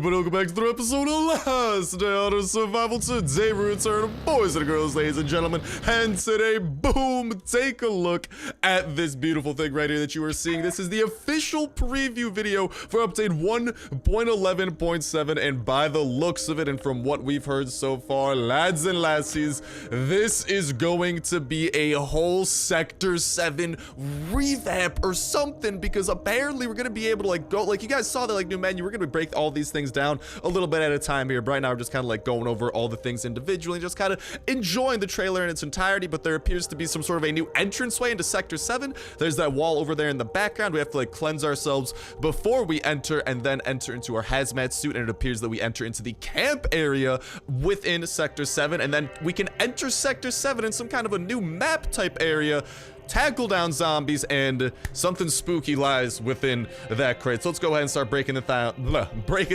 everybody, welcome back to the episode of Last Day on Earth Survival. Today we return, boys and girls, ladies and gentlemen, and today, boom, take a look at this beautiful thing right here that you are seeing. This is the official preview video for update 1.11.7, and by the looks of it and from what we've heard so far, lads and lassies, this is going to be a whole Sector 7 revamp or something, because apparently we're going to be able to go, you guys saw the new menu, we're going to break all these things down a little bit at a time here. Right now we're just kind of going over all the things individually, just kind of enjoying the trailer in its entirety. But there appears to be some sort of a new entranceway into Sector 7. There's that wall over there in the background. We have to cleanse ourselves before we enter, and then enter into our hazmat suit, and it appears that we enter into the camp area within Sector 7, and then we can enter Sector 7 in some kind of a new map type area, tackle down zombies, and something spooky lies within that crate. So let's go ahead and start breaking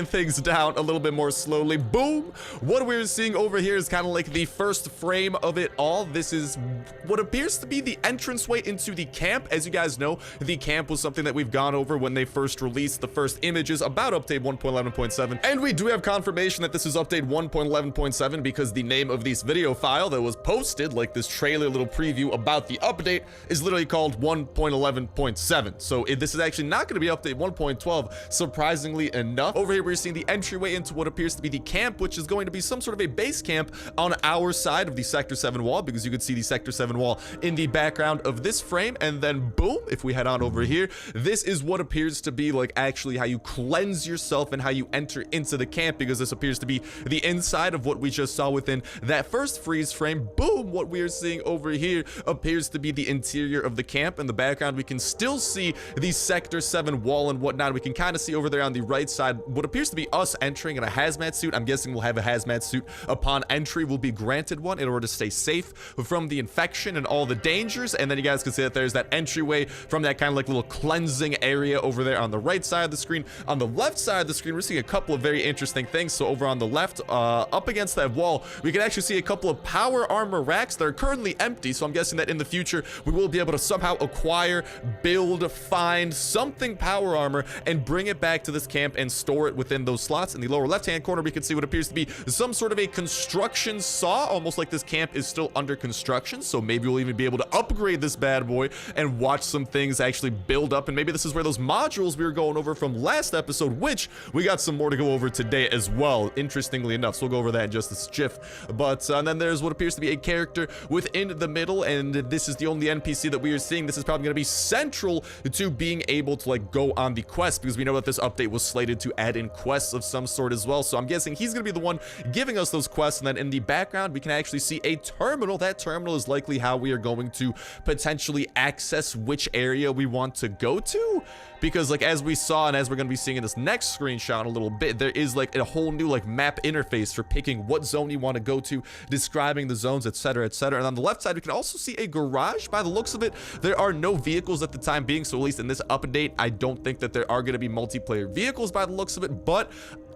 things down a little bit more slowly. Boom! What we're seeing over here is kind of like the first frame of it all. This is what appears to be the entranceway into the camp. As you guys know, the camp was something that we've gone over when they first released the first images about update 1.11.7, and we do have confirmation that this is update 1.11.7 because the name of this video file that was posted, this trailer little preview about the update, is literally called 1.11.7. So this is actually not going to be update 1.12, surprisingly enough. Over here we're seeing the entryway into what appears to be the camp, which is going to be some sort of a base camp on our side of the Sector 7 wall, because you can see the Sector 7 wall in the background of this frame. And then boom, if we head on over here, this is what appears to be actually how you cleanse yourself and how you enter into the camp, because this appears to be the inside of what we just saw within that first freeze frame. Boom, what we are seeing over here appears to be the interior of the camp. In the background we can still see the Sector 7 wall and whatnot. We can kind of see over there on the right side what appears to be us entering in a hazmat suit. I'm guessing we'll have a hazmat suit upon entry. We'll be granted one in order to stay safe from the infection and all the dangers. And then you guys can see that there's that entryway from that kind of little cleansing area over there on the right side of the screen. On the left side of the screen we're seeing a couple of very interesting things. So over on the left, up against that wall, we can actually see a couple of power armor racks that are currently empty. So I'm guessing that in the future we will be able to somehow acquire, build, find something power armor and bring it back to this camp and store it within those slots. In the lower left hand corner we can see what appears to be some sort of a construction saw, almost like this camp is still under construction. So maybe we'll even be able to upgrade this bad boy and watch some things actually build up, and maybe this is where those modules we were going over from last episode, which we got some more to go over today as well, interestingly enough. So we'll go over that in just a jiff. But and then there's what appears to be a character within the middle, and this is the only NPC that we are seeing. This is probably going to be central to being able to go on the quest, because we know that this update was slated to add in quests of some sort as well. So I'm guessing he's going to be the one giving us those quests. And then in the background we can actually see a terminal. That terminal is likely how we are going to potentially access which area we want to go to, because as we saw and as we're going to be seeing in this next screenshot in a little bit, there is a whole new map interface for picking what zone you want to go to, describing the zones, etc, etc. And on the left side we can also see a garage. By the looks of it, there are no vehicles at the time being, so at least in this update I don't think that there are going to be multiplayer vehicles by the looks of it, but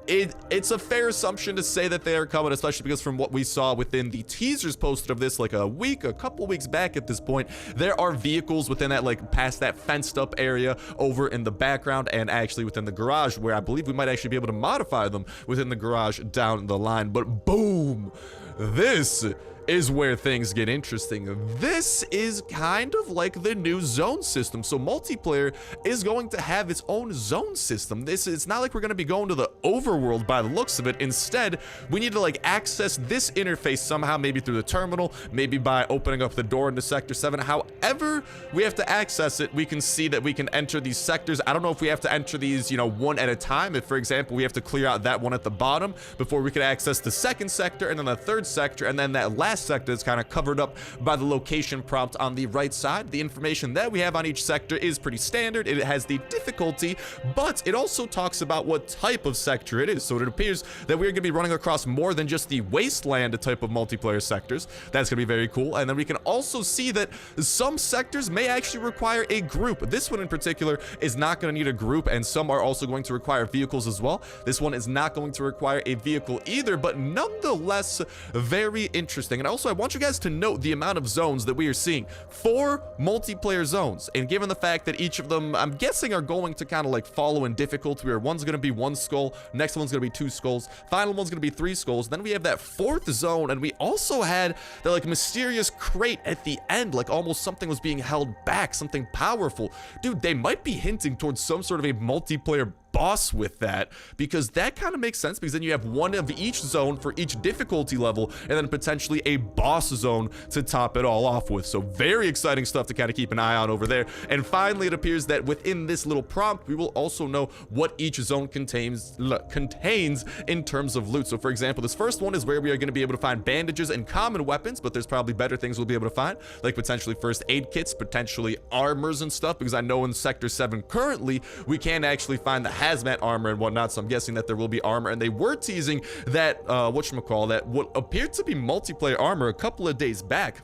it's a fair assumption to say that they are coming, especially because from what we saw within the teasers posted of this a couple weeks back at this point, there are vehicles within that past that fenced up area over in the background, and actually within the garage, where I believe we might actually be able to modify them within the garage down the line. But boom, this is where things get interesting. This is kind of like the new zone system. So multiplayer is going to have its own zone system. It's not like we're going to be going to the overworld by the looks of it. Instead, we need to access this interface somehow, maybe through the terminal, maybe by opening up the door into Sector 7. However we have to access it, we can see that we can enter these sectors. I don't know if we have to enter these one at a time. If, for example, we have to clear out that one at the bottom before we can access the second sector, and then the third sector, and then that last sector is kind of covered up by the location prompt on the right side. The information that we have on each sector is pretty standard. It has the difficulty, but it also talks about what type of sector it is. So it appears that we're going to be running across more than just the wasteland type of multiplayer sectors. That's going to be very cool. And then we can also see that some sectors may actually require a group. This one in particular is not going to need a group, and some are also going to require vehicles as well. This one is not going to require a vehicle either, but nonetheless very interesting. And also, I want you guys to note the amount of zones that we are seeing. 4 multiplayer zones, and given the fact that each of them, I'm guessing, are going to kind of like follow in difficulty, where one's going to be 1 skull, next one's going to be 2 skulls, final one's going to be 3 skulls. Then we have that 4th zone, and we also had the like mysterious crate at the end, like almost something was being held back, something powerful. Dude, they might be hinting towards some sort of a multiplayer boss with that, because that kind of makes sense, because then you have one of each zone for each difficulty level, and then potentially a boss zone to top it all off with. So very exciting stuff to kind of keep an eye on over there. And finally, it appears that within this little prompt, we will also know what each zone contains in terms of loot. So for example, this first one is where we are going to be able to find bandages and common weapons, but there's probably better things we'll be able to find, like potentially first aid kits, potentially armors and stuff, because I know in Sector 7 currently we can actually find the hazmat armor and whatnot, so I'm guessing that there will be armor. And they were teasing that that what appeared to be multiplayer armor a couple of days back,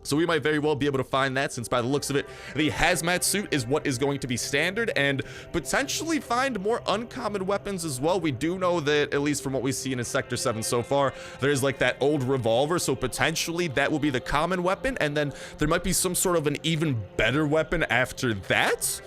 so we might very well be able to find that, since by the looks of it, the hazmat suit is what is going to be standard, and potentially find more uncommon weapons as well. We do know that, at least from what we've seen in Sector 7 so far, there's like that old revolver, so potentially that will be the common weapon, and then there might be some sort of an even better weapon after that.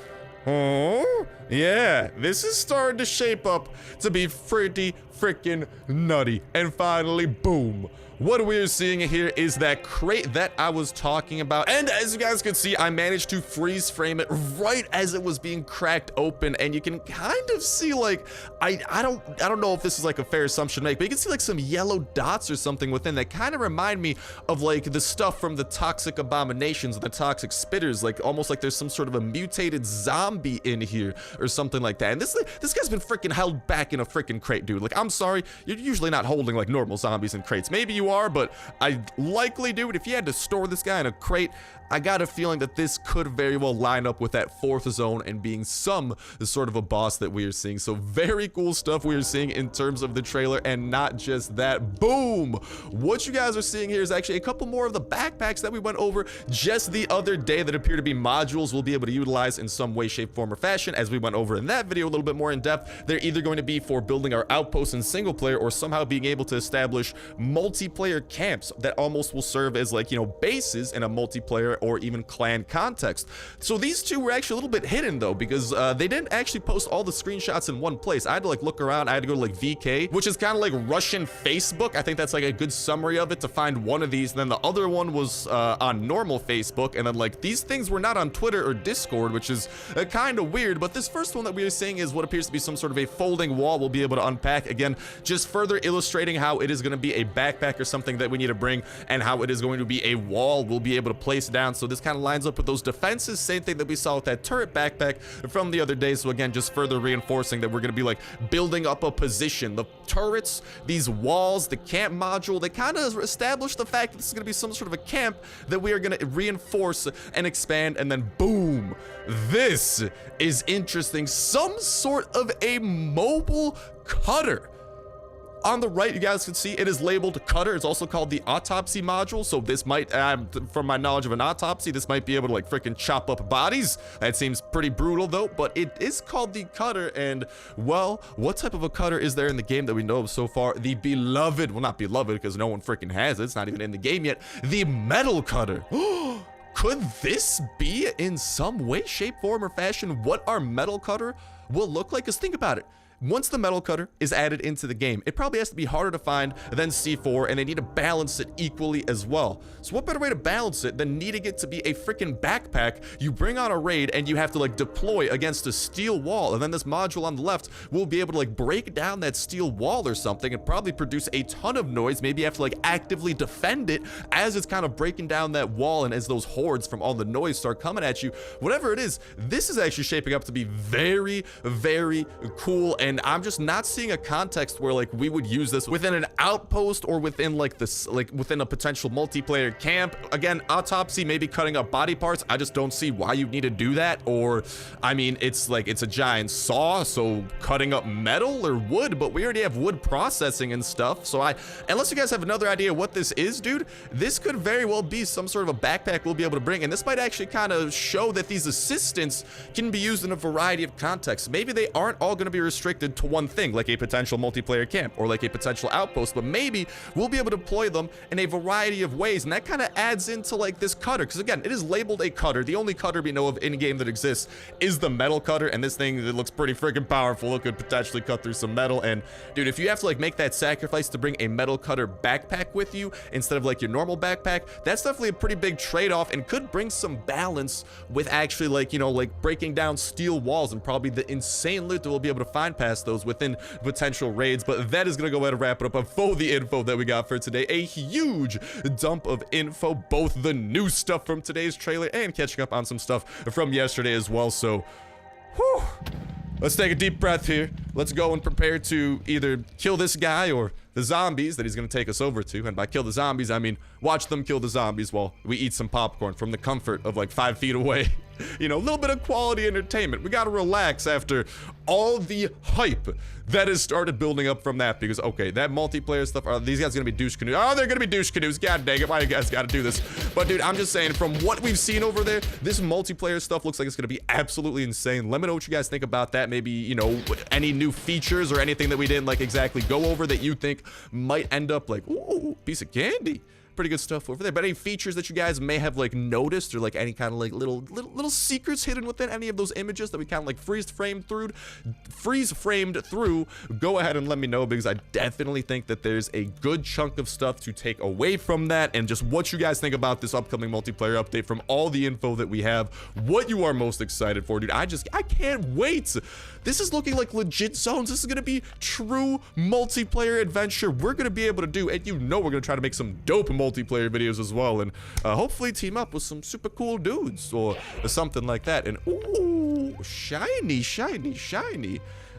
Oh, yeah, this is starting to shape up to be pretty freaking nutty. And finally, boom. What we're seeing here is that crate that I was talking about, and as you guys can see, I managed to freeze frame it right as it was being cracked open, and you can kind of see, like, I don't know if this is like a fair assumption to make, but you can see like some yellow dots or something within that kind of remind me of like the stuff from the toxic abominations and the toxic spitters, like almost like there's some sort of a mutated zombie in here or something like that. And this guy's been freaking held back in a freaking crate, dude. Like, I'm sorry, you're usually not holding like normal zombies in crates. Maybe you are, but I likely, dude, if you had to store this guy in a crate, I got a feeling that this could very well line up with that 4th zone and being some sort of a boss that we are seeing. So very cool stuff we are seeing in terms of the trailer. And not just that, boom, what you guys are seeing here is actually a couple more of the backpacks that we went over just the other day that appear to be modules we'll be able to utilize in some way, shape, form, or fashion. As we went over in that video a little bit more in depth, they're either going to be for building our outposts in single player, or somehow being able to establish multiplayer camps that almost will serve as, like, you know, bases in a multiplayer or even clan context. So these two were actually a little bit hidden though, because they didn't actually post all the screenshots in one place. I had to like look around. I had to go to like VK, which is kind of like Russian Facebook. I think that's like a good summary of it, to find one of these. And then the other one was on normal Facebook, and then like these things were not on Twitter or Discord, which is kind of weird. But this first one that we are seeing is what appears to be some sort of a folding wall we'll be able to unpack. Again, just further illustrating how it is going to be a backpack or something that we need to bring, and how it is going to be a wall we'll be able to place down. So this kind of lines up with those defenses, same thing that we saw with that turret backpack from the other day. So again, just further reinforcing that we're going to be like building up a position. The turrets, these walls, the camp module, they kind of establish the fact that this is going to be some sort of a camp that we are going to reinforce and expand. And then boom, this is interesting, some sort of a mobile cutter. On the right, you guys can see it is labeled cutter. It's also called the autopsy module. So this might, from my knowledge of an autopsy, this might be able to like freaking chop up bodies. That seems pretty brutal though, but it is called the cutter. And well, what type of a cutter is there in the game that we know of so far? The beloved, well, not beloved because no one freaking has it. It's not even in the game yet. The metal cutter. Could this be in some way, shape, form, or fashion what our metal cutter will look like? Because think about it. Once the metal cutter is added into the game, it probably has to be harder to find than C4, and they need to balance it equally as well. So what better way to balance it than needing it to be a freaking backpack you bring on a raid and you have to like deploy against a steel wall, and then this module on the left will be able to like break down that steel wall or something and probably produce a ton of noise. Maybe you have to like actively defend it as it's kind of breaking down that wall, and as those hordes from all the noise start coming at you. Whatever it is, this is actually shaping up to be very, very cool. And I'm just not seeing a context where like we would use this within an outpost or within like this, like within a potential multiplayer camp. Again, autopsy, maybe cutting up body parts. I just don't see why you need to do that. Or I mean, it's like it's a giant saw, so cutting up metal or wood, but we already have wood processing and stuff. So unless you guys have another idea what this is, dude, this could very well be some sort of a backpack we'll be able to bring. And this might actually kind of show that these assistants can be used in a variety of contexts. Maybe they aren't all going to be restricted restricted to one thing, like a potential multiplayer camp or like a potential outpost, but maybe we'll be able to deploy them in a variety of ways, and that kind of adds into like this cutter, because again, it is labeled a cutter. The only cutter we know of in-game that exists is the metal cutter, and this thing, it looks pretty freaking powerful. It could potentially cut through some metal, and dude, if you have to like make that sacrifice to bring a metal cutter backpack with you instead of like your normal backpack, that's definitely a pretty big trade-off and could bring some balance with actually like, you know, like breaking down steel walls and probably the insane loot that we'll be able to find past those within potential raids. But that is gonna go ahead and wrap it up for the info that we got for today. A huge dump of info, both the new stuff from today's trailer and catching up on some stuff from yesterday as well. So whew, let's take a deep breath here. Let's go and prepare to either kill this guy or the zombies that he's going to take us over to. And by kill the zombies, I mean watch them kill the zombies while we eat some popcorn from the comfort of like 5 feet away. You know, a little bit of quality entertainment. We got to relax after all the hype that has started building up from that, because okay, that multiplayer stuff, are these guys gonna be douche canoes? Oh, they're gonna be douche canoes. God dang it, why you guys gotta do this? But dude, I'm just saying, from what we've seen over there, this multiplayer stuff looks like it's gonna be absolutely insane. Let me know what you guys think about that. Maybe, you know, any new features or anything that we didn't like exactly go over that you think might end up like, ooh, piece of candy. Pretty good stuff over there. But any features that you guys may have like noticed, or like any kind of like little secrets hidden within any of those images that we kind of like freeze framed through, go ahead and let me know, because I definitely think that there's a good chunk of stuff to take away from that, and just what you guys think about this upcoming multiplayer update from all the info that we have, what you are most excited for. Dude, I can't wait. This is looking like legit zones. This is gonna be true multiplayer adventure we're gonna be able to do, and you know we're gonna try to make some dope multiplayer videos as well, and hopefully team up with some super cool dudes or something like that. And ooh, shiny,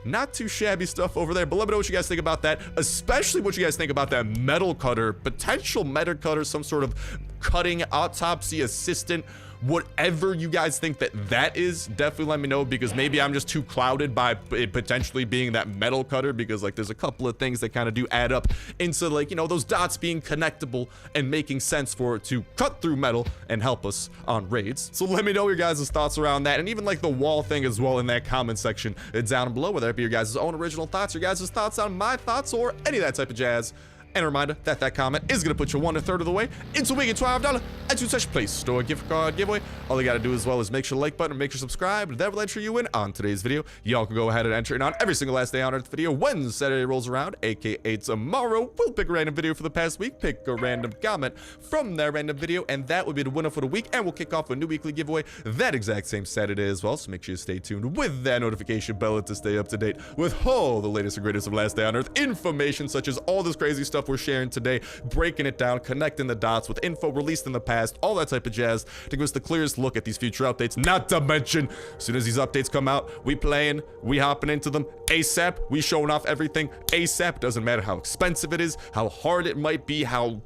not too shabby stuff over there. But let me know what you guys think about that, especially what you guys think about that metal cutter, potential metal cutter, some sort of cutting autopsy assistant. Whatever you guys think that is, definitely let me know, because maybe I'm just too clouded by it potentially being that metal cutter, because like there's a couple of things that kind of do add up into like, you know, those dots being connectable and making sense for it to cut through metal and help us on raids. So let me know your guys' thoughts around that, and even like the wall thing as well in that comment section down below, whether it be your guys' own original thoughts, your guys' thoughts on my thoughts, or any of that type of jazz. And a reminder that comment is going to put you 1/3 of the way into winning $12 at your Touch Play Store gift card giveaway. All you got to do as well is make sure to like button and make sure subscribe. That will enter you in on today's video. Y'all can go ahead and enter in on every single last day on Earth video when Saturday rolls around, aka tomorrow. We'll pick a random video for the past week, pick a random comment from that random video, and that will be the winner for the week. And we'll kick off a new weekly giveaway that exact same Saturday as well. So make sure you stay tuned with that notification bell to stay up to date with all the latest and greatest of Last Day on Earth information, such as all this crazy stuff we're sharing today, breaking it down, connecting the dots with info released in the past, all that type of jazz to give us the clearest look at these future updates. Not to mention, as soon as these updates come out, we playing, we hopping into them ASAP, we showing off everything ASAP. Doesn't matter how expensive it is, how hard it might be, how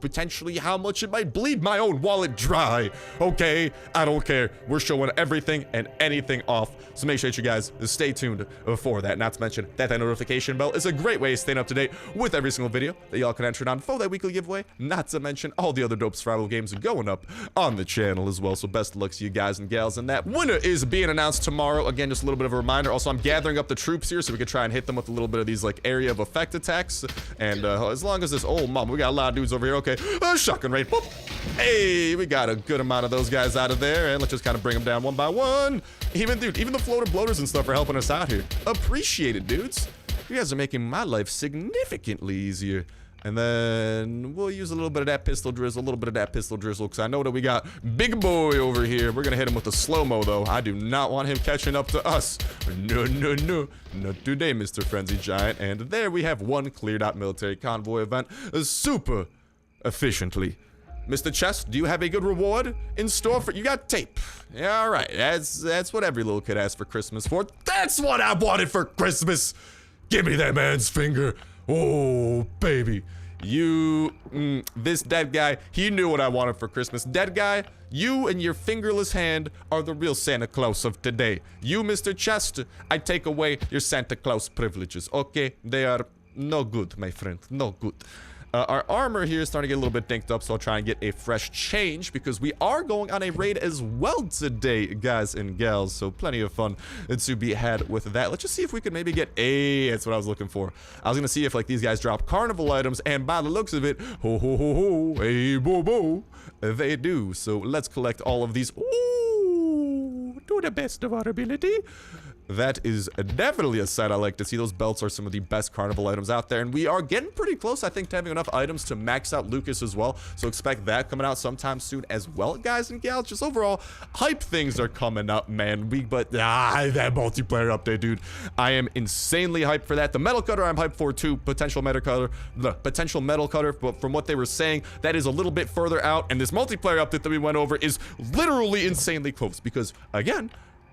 much it might bleed my own wallet dry. Okay, I don't care. We're showing everything and anything off. So make sure that you guys stay tuned for that. Not to mention that notification bell is a great way of staying up to date with every single video that y'all can enter on for that weekly giveaway. Not to mention all the other dope survival games going up on the channel as well. So best of luck to you guys and gals, and that winner is being announced tomorrow. Again, just a little bit of a reminder. Also, I'm gathering up the troops here so we can try and hit them with a little bit of these like area of effect attacks. And as long as this, oh mom, we got a lot of dudes over here. Okay, shotgun raid. Boop. Hey, we got a good amount of those guys out of there, and let's just kind of bring them down one by one. Even the floater bloaters and stuff are helping us out here. Appreciate it, dudes. You guys are making my life significantly easier. And then we'll use a little bit of that pistol drizzle, because I know that we got Big Boy over here. We're gonna hit him with the slow-mo, though. I do not want him catching up to us. No, not today, Mr. Frenzy Giant. And there we have one cleared out military convoy event super efficiently. Mr. Chest, do you have a good reward in store for you? Got tape. Yeah, all right. That's what every little kid asks for Christmas for. That's what I wanted for Christmas. Give me that man's finger. Oh, baby. This dead guy, he knew what I wanted for Christmas. Dead guy, you and your fingerless hand are the real Santa Claus of today. You, Mr. Chest, I take away your Santa Claus privileges, okay? They are no good, my friend, no good. Our armor here is starting to get a little bit dinked up, so I'll try and get a fresh change because we are going on a raid as well today, guys and gals. So plenty of fun to be had with that. Let's just see if we can maybe get that's what I was looking for. I was gonna see if like these guys drop carnival items, and by the looks of it, ho ho ho ho, hey bo bo, they do. So let's collect all of these. Ooh, to the best of our ability. That is definitely a sight I like to see. Those belts are some of the best carnival items out there, and we are getting pretty close, I think, to having enough items to max out Lucas as well. So expect that coming out sometime soon as well, guys and gals. Just overall, hype things are coming up, man. That multiplayer update, dude. I am insanely hyped for that. The metal cutter I'm hyped for too. The potential metal cutter, but from what they were saying, that is a little bit further out, and this multiplayer update that we went over is literally insanely close because, again,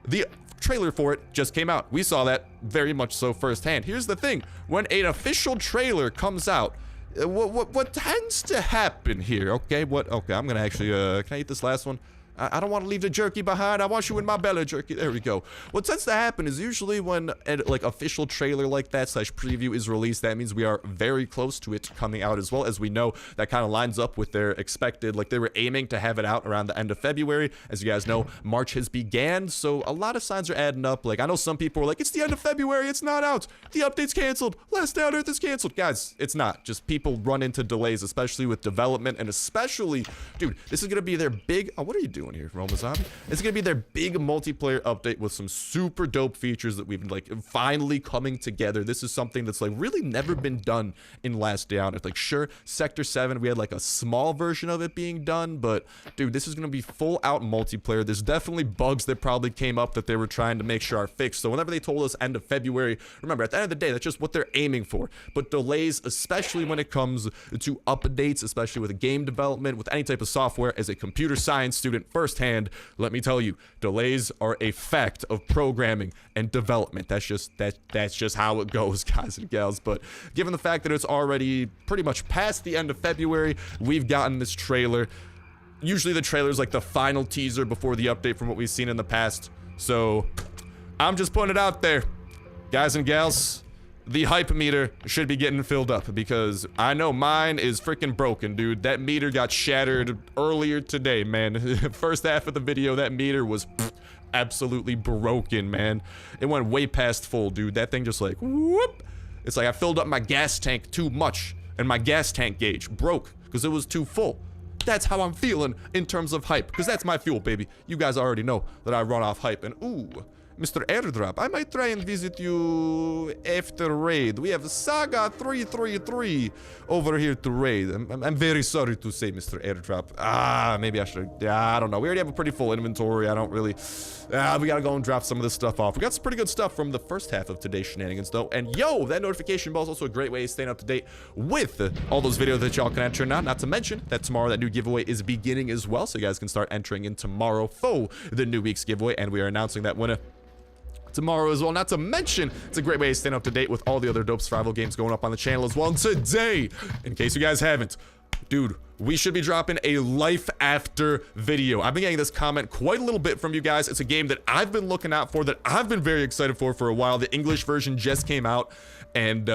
the trailer for it just came out. We saw that very much so firsthand. Here's the thing. When an official trailer comes out, what tends to happen here, okay? Okay, I'm gonna actually, can I eat this last one? I don't want to leave the jerky behind. I want you in my belly, jerky. There we go. What tends to happen is usually when an official trailer like that / preview is released, that means we are very close to it coming out as well. As we know, that kind of lines up with their expected, like they were aiming to have it out around the end of February. As you guys know, March has began, so a lot of signs are adding up. Like I know some people are like, it's the end of February, it's not out. The update's canceled. Last Day on Earth is canceled. Guys, it's not. Just people run into delays, especially with development, and especially, dude, this is going to be their big, what are you doing here, Roma Zombie? It's gonna be their big multiplayer update with some super dope features that we've like finally coming together. This is something that's like really never been done in Last Day on Earth. Like sure, Sector 7 we had like a small version of it being done, but dude, this is gonna be full out multiplayer. There's definitely bugs that probably came up that they were trying to make sure are fixed. So whenever they told us end of February, remember at the end of the day, that's just what they're aiming for. But delays, especially when it comes to updates, especially with game development, with any type of software, as a computer science student firsthand, let me tell you, delays are a fact of programming and development. That's just how it goes, guys and gals. But given the fact that it's already pretty much past the end of February, we've gotten this trailer. Usually the trailer is like the final teaser before the update from what we've seen in the past. So I'm just putting it out there, guys and gals. The hype meter should be getting filled up because I know mine is freaking broken, dude. That meter got shattered earlier today, man. First half of the video, that meter was absolutely broken, man. It went way past full, dude. That thing just like, whoop. It's like I filled up my gas tank too much and my gas tank gauge broke because it was too full. That's how I'm feeling in terms of hype because that's my fuel, baby. You guys already know that I run off hype. And ooh, Mr. Airdrop, I might try and visit you after raid. We have Saga 333 over here to raid. I'm very sorry to say, Mr. Airdrop. Maybe I should. I don't know. We already have a pretty full inventory. I don't really. We gotta go and drop some of this stuff off. We got some pretty good stuff from the first half of today's shenanigans, though. And yo, that notification bell is also a great way of staying up to date with all those videos that y'all can enter now. Not to mention that tomorrow that new giveaway is beginning as well, so you guys can start entering in tomorrow for the new week's giveaway. And we are announcing that winner tomorrow as well. Not to mention, it's a great way to stay up to date with all the other dope survival games going up on the channel as well. And today, in case you guys haven't, dude, we should be dropping a life after video. I've been getting this comment quite a little bit from you guys. It's a game that I've been looking out for, that I've been very excited for a while. The English version just came out, and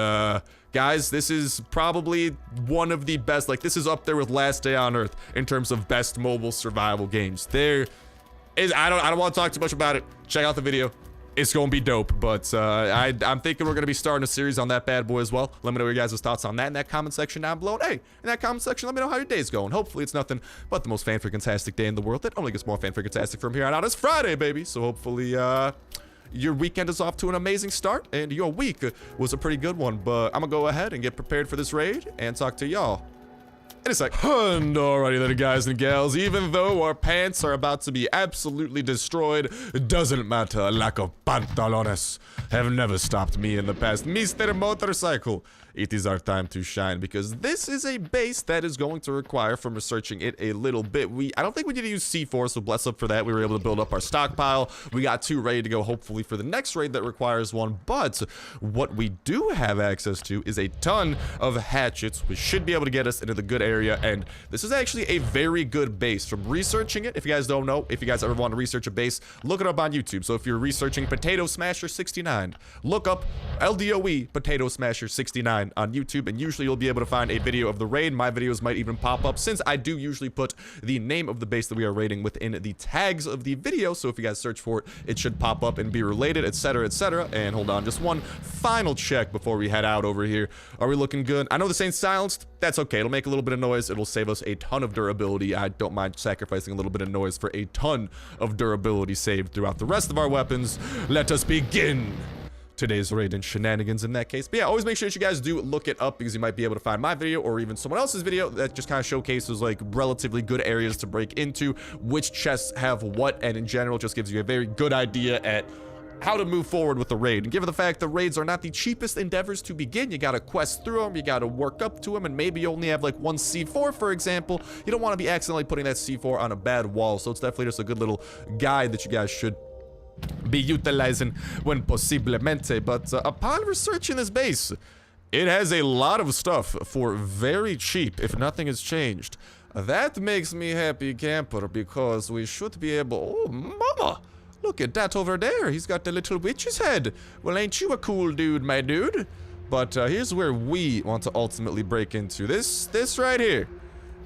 guys, this is probably one of the best. Like, this is up there with Last Day on Earth in terms of best mobile survival games. There is, I don't want to talk too much about it. Check out the video. It's gonna be dope, but I'm thinking we're gonna be starting a series on that bad boy as well. Let me know your guys' thoughts on that in that comment section down below. And hey, in that comment section, let me know how your day's going. Hopefully it's nothing but the most fan-freaking-tastic day in the world. That only gets more fan-freaking-tastic from here on out. It's Friday, baby, so hopefully your weekend is off to an amazing start, and your week was a pretty good one. But I'm gonna go ahead and get prepared for this raid and talk to y'all in a sec. And alrighty then, guys and gals, even though our pants are about to be absolutely destroyed, it doesn't matter. Lack of pantalones have never stopped me in the past. Mr. Motorcycle, it is our time to shine, because this is a base that is going to require, from researching it a little bit, I don't think we need to use C4, so bless up for that. We were able to build up our stockpile. We got 2 ready to go, hopefully, for the next raid that requires 1. But what we do have access to is a ton of hatchets, which should be able to get us into the good area area, and this is actually a very good base. From researching it, if you guys don't know, if you guys ever want to research a base, look it up on YouTube. So if you're researching Potato Smasher 69, look up LDOE Potato Smasher 69 on YouTube, and usually you'll be able to find a video of the raid. My videos might even pop up, since I do usually put the name of the base that we are raiding within the tags of the video. So if you guys search for it, it should pop up and be related, etc., etc. And hold on, just one final check before we head out over here. Are we looking good? I know this ain't silenced. That's okay. It'll make a little bit of noise. It'll save us a ton of durability. I don't mind sacrificing a little bit of noise for a ton of durability saved throughout the rest of our weapons. Let us begin today's raid and shenanigans in that case. But yeah, always make sure that you guys do look it up, because you might be able to find my video or even someone else's video that just kind of showcases like relatively good areas to break into, which chests have what, and in general just gives you a very good idea at how to move forward with the raid. And given the fact the raids are not the cheapest endeavors to begin, you gotta quest through them, you gotta work up to them, and maybe you only have like one C4, for example. You don't want to be accidentally putting that C4 on a bad wall, so it's definitely just a good little guide that you guys should be utilizing when possiblemente. But upon researching this base, it has a lot of stuff for very cheap, if nothing has changed. That makes me happy camper, because we should be able... Oh, mama! Look at that over there. He's got the little witch's head. Well, ain't you a cool dude, my dude? But here's where we want to ultimately break into. This right here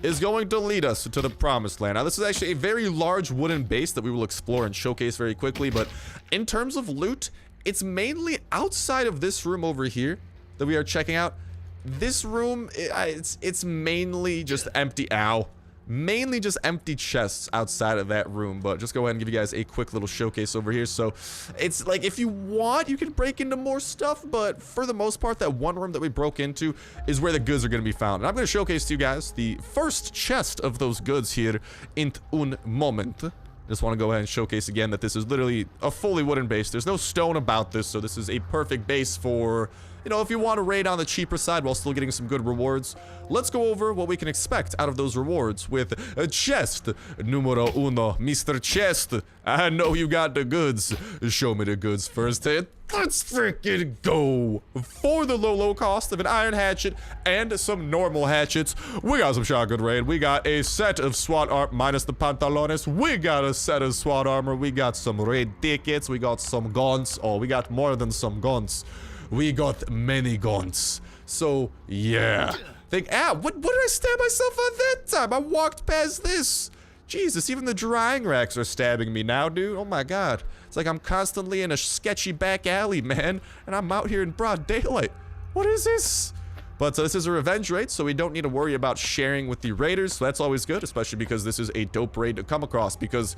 is going to lead us to the promised land. Now, this is actually a very large wooden base that we will explore and showcase very quickly, but in terms of loot, it's mainly outside of this room over here that we are checking out. This room, it's mainly just empty. Ow. Mainly just empty chests outside of that room, but just go ahead and give you guys a quick little showcase over here. So it's like, if you want, you can break into more stuff, but for the most part, that one room that we broke into is where the goods are going to be found. And I'm going to showcase to you guys the first chest of those goods here in un moment. Just want to go ahead and showcase again that this is literally a fully wooden base. There's no stone about this, so this is a perfect base for, you know, if you want to raid on the cheaper side while still getting some good rewards. Let's go over what we can expect out of those rewards with a chest numero uno, Mr. Chest. I know you got the goods. Show me the goods first. Let's freaking go. For the low cost of an iron hatchet and some normal hatchets, we got some shotgun raid. We got a set of SWAT armor minus the pantalones. We got a set of SWAT armor. We got some raid tickets. We got some guns. Oh, we got more than some guns. We got many guns. So, yeah. What did I stab myself on that time? I walked past this. Jesus, even the drying racks are stabbing me now, dude. Oh my god. It's like I'm constantly in a sketchy back alley, man. And I'm out here in broad daylight. What is this? But this is a revenge raid, so we don't need to worry about sharing with the raiders. So that's always good, especially because this is a dope raid to come across. Because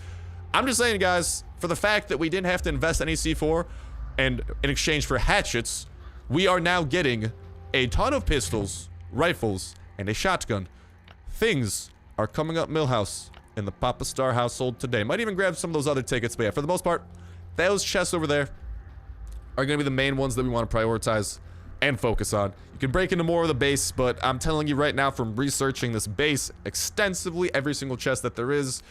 I'm just saying, guys, for the fact that we didn't have to invest any C4, and in exchange for hatchets, we are now getting a ton of pistols, rifles, and a shotgun. Things are coming up Millhouse in the Papa Star household today. Might even grab some of those other tickets, but yeah, for the most part, those chests over there are going to be the main ones that we want to prioritize and focus on. You can break into more of the base, but I'm telling you right now, from researching this base extensively, every single chest that there is,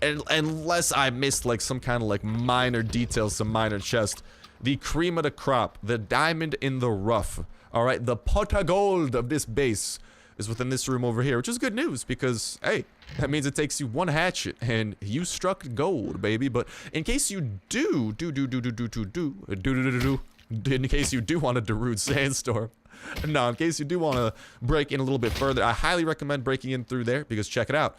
and unless I missed like some kind of like minor details, some minor chest, the cream of the crop, the diamond in the rough, all right, the pot of gold of this base is within this room over here, which is good news because, hey, that means it takes you one hatchet and you struck gold, baby. But in case you in case you do want a Darude Sandstorm, no, in case you do want to break in a little bit further, I highly recommend breaking in through there because check it out.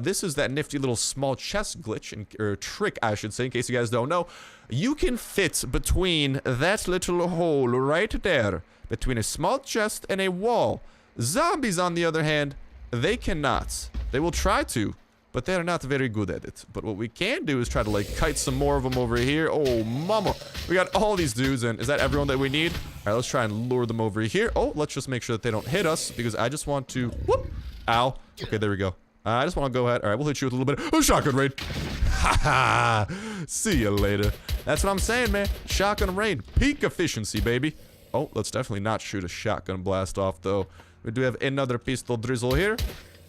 This is that nifty little small chest glitch, or trick, I should say, in case you guys don't know. You can fit between that little hole right there, between a small chest and a wall. Zombies, on the other hand, they cannot. They will try to, but they are not very good at it. But what we can do is try to, like, kite some more of them over here. Oh, mama. We got all these dudes, and is that everyone that we need? All right, let's try and lure them over here. Oh, let's just make sure that they don't hit us, because I just want to... Whoop! Ow. Okay, there we go. I just want to go ahead. All right, we'll hit you with a little bit of shotgun raid. Ha ha. See you later. That's what I'm saying, man. Shotgun raid. Peak efficiency, baby. Oh, let's definitely not shoot a shotgun blast off, though. We do have another pistol drizzle here.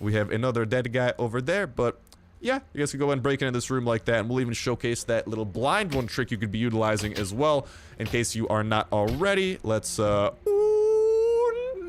We have another dead guy over there, but yeah, you guys can go ahead and break into this room like that, and we'll even showcase that little blind one trick you could be utilizing as well, in case you are not already. Let's,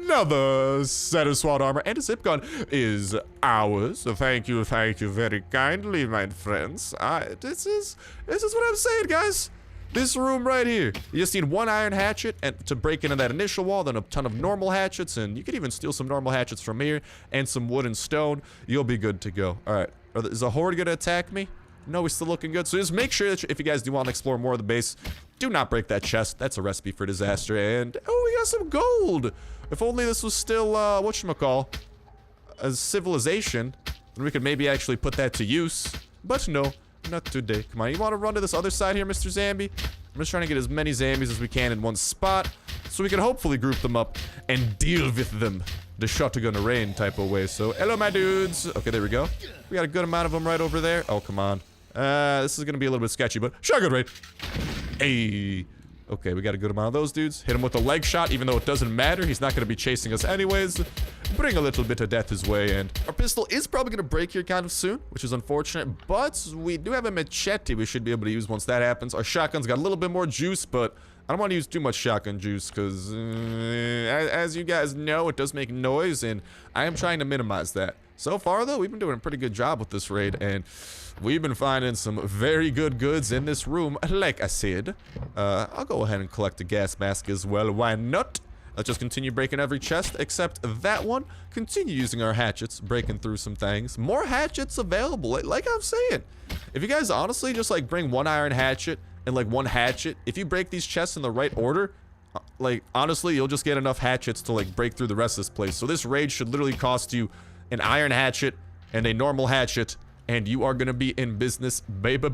another set of SWAT armor and a zip gun is ours. So thank you very kindly, my friends. This is what I'm saying, guys. This room right here. You just need one iron hatchet and to break into that initial wall, then a ton of normal hatchets, and you can even steal some normal hatchets from here and some wood and stone. You'll be good to go. All right. Is a horde gonna attack me? No, we're still looking good. So just make sure that if you guys do want to explore more of the base, do not break that chest. That's a recipe for disaster. And, oh, we got some gold. If only this was still, whatchamacall, a civilization, then we could maybe actually put that to use. But no, not today. Come on, you want to run to this other side here, Mr. Zambi? I'm just trying to get as many zombies as we can in one spot, so we can hopefully group them up and deal with them the shotgun rain type of way. So, hello, my dudes. Okay, there we go. We got a good amount of them right over there. Oh, come on. This is gonna be a little bit sketchy, but shotgun rain. Hey. Okay, we got a good amount of those dudes. Hit him with a leg shot, even though it doesn't matter. He's not gonna be chasing us anyways. Bring a little bit of death his way, and our pistol is probably gonna break here kind of soon, which is unfortunate, but we do have a machete we should be able to use once that happens. Our shotgun's got a little bit more juice, but I don't want to use too much shotgun juice, because as you guys know, it does make noise, and I am trying to minimize that. So far, though, we've been doing a pretty good job with this raid, and we've been finding some very good goods in this room, like I said. I'll go ahead and collect a gas mask as well. Why not? Let's just continue breaking every chest, except that one. Continue using our hatchets, breaking through some things. More hatchets available, like I'm saying. If you guys honestly just, like, bring one iron hatchet and, like, one hatchet, if you break these chests in the right order, like, honestly, you'll just get enough hatchets to, like, break through the rest of this place. So this raid should literally cost you an iron hatchet and a normal hatchet, and you are gonna be in business, baby.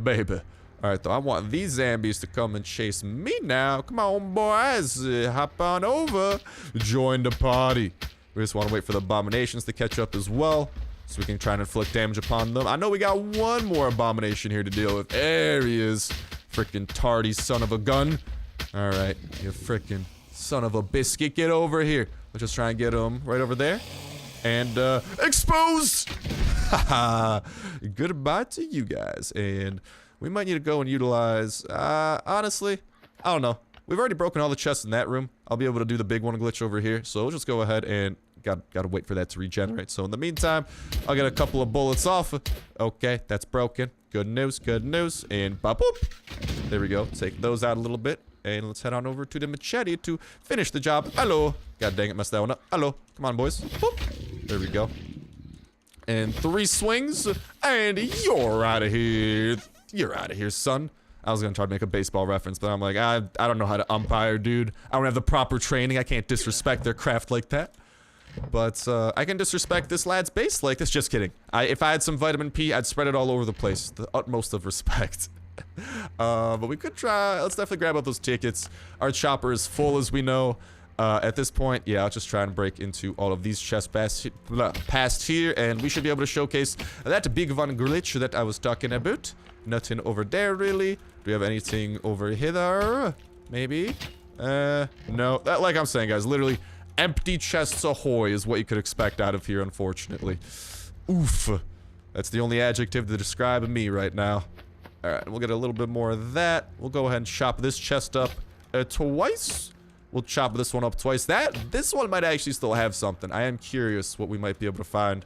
Alright, though, I want these zombies to come and chase me now. Come on, boys. Hop on over. Join the party. We just want to wait for the abominations to catch up as well, so we can try and inflict damage upon them. I know we got one more abomination here to deal with. There he is. Freaking tardy son of a gun. Alright, you freaking son of a biscuit. Get over here. Let's just try and get him right over there. And, exposed! Haha. Goodbye to you guys. And we might need to go and utilize, honestly, I don't know. We've already broken all the chests in that room. I'll be able to do the big one glitch over here. So we'll just go ahead and gotta wait for that to regenerate. So in the meantime, I'll get a couple of bullets off. Okay, that's broken. Good news, good news. And bop boop. There we go. Take those out a little bit. And let's head on over to the machete to finish the job. Hello. God dang it, messed that one up. Hello. Come on, boys. Boop. There we go. And 3 swings. And you're out of here. You're out of here, son. I was gonna try to make a baseball reference, but I'm like, I don't know how to umpire, dude. I don't have the proper training. I can't disrespect their craft like that. But I can disrespect this lad's base like this. Just kidding. If I had some vitamin P, I'd spread it all over the place. The utmost of respect. But we could try. Let's definitely grab out those tickets. Our chopper is full, as we know. At this point, yeah, I'll just try and break into all of these chests past here, and we should be able to showcase that big one glitch that I was talking about. Nothing over there, really. Do we have anything over here? Maybe? No. Like I'm saying, guys, literally empty chests ahoy is what you could expect out of here, unfortunately. Oof. That's the only adjective to describe me right now. Alright, we'll get a little bit more of that. We'll go ahead and chop this chest up twice. We'll chop this one up twice. This one might actually still have something. I am curious what we might be able to find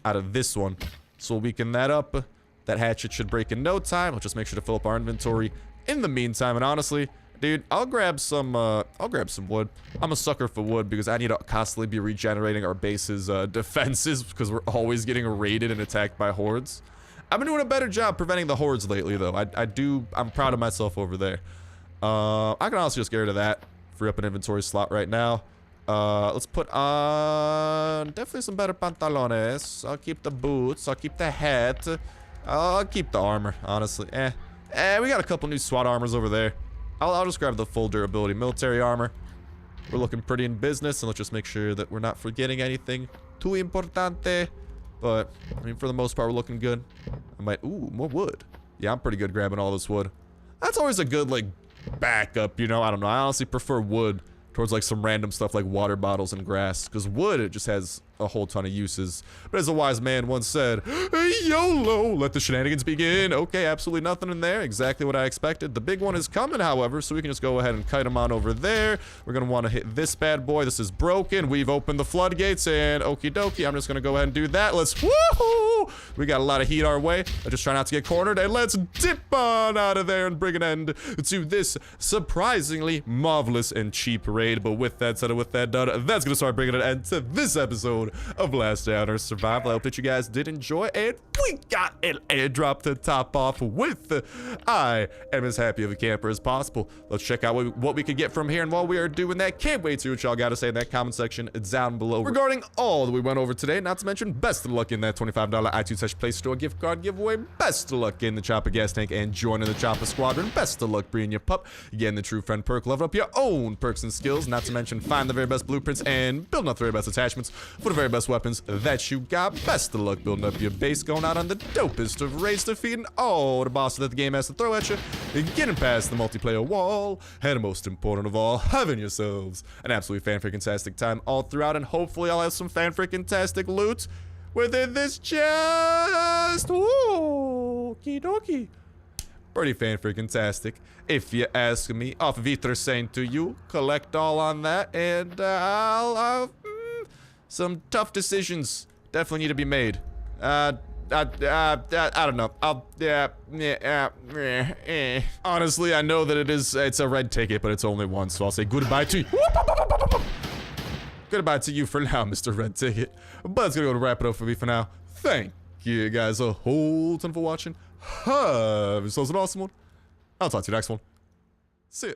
out of this one. So we'll weaken that up. That hatchet should break in no time. We'll just make sure to fill up our inventory in the meantime. And honestly, dude, I'll grab some wood. I'm a sucker for wood because I need to constantly be regenerating our base's defenses because we're always getting raided and attacked by hordes. I've been doing a better job preventing the hordes lately, though. I'm proud of myself over there. I can honestly just get rid of that. Free up an inventory slot right now. Let's put on definitely some better pantalones. I'll keep the boots. I'll keep the hat. I'll keep the armor, honestly. We got a couple new SWAT armors over there. I'll just grab the full durability military armor. We're looking pretty in business, and let's just make sure that we're not forgetting anything too importante. But, I mean, for the most part, we're looking good. Ooh, more wood. Yeah, I'm pretty good grabbing all this wood. That's always a good, like, backup, you know? I don't know. I honestly prefer wood towards, like, some random stuff like water bottles and grass. Because wood, it just has a whole ton of uses. But as a wise man once said, YOLO, let the shenanigans begin. Okay, absolutely nothing in there. Exactly what I expected. The big one is coming, however, so we can just go ahead and kite him on over there. We're going to want to hit this bad boy. This is broken. We've opened the floodgates, and okie dokie, I'm just going to go ahead and do that. Let's, woohoo! We got a lot of heat our way. I just try not to get cornered, and let's dip on out of there and bring an end to this surprisingly marvelous and cheap raid. But with that said and with that done, that's going to start bringing an end to this episode of Last Day on Earth Survival. I hope that you guys did enjoy, and we got an airdrop to top off with. I am as happy of a camper as possible. Let's check out what we could get from here, and while we are doing that, can't wait to see what y'all got to say in that comment section down below regarding all that we went over today. Not to mention, best of luck in that $25 iTunes Search Play Store gift card giveaway. Best of luck in the Chopper Gas Tank and joining the Chopper Squadron. Best of luck breeding your pup, getting the True Friend perk, level up your own perks and skills. Not to mention, find the very best blueprints and building up the very best attachments for the very best weapons that you got. Best of luck building up your base, going out on the dopest of raids, defeating all the bosses that the game has to throw at you, and getting past the multiplayer wall, and most important of all, having yourselves an absolutely fan-freaking-tastic time all throughout, and hopefully I'll have some fan-freaking-tastic loot within this chest. Ooh, okie dokie. Pretty fan-freaking-tastic, if you ask me. Off Vitra saying to you, collect all on that, and some tough decisions definitely need to be made. I don't know. Honestly, I know that it's a red ticket, but it's only one, so I'll say goodbye to you. Goodbye to you for now, Mr. Red Ticket. But that's gonna go to wrap it up for me for now. Thank you guys a whole ton for watching. Have yourselves an awesome one. I'll talk to you next one. See ya.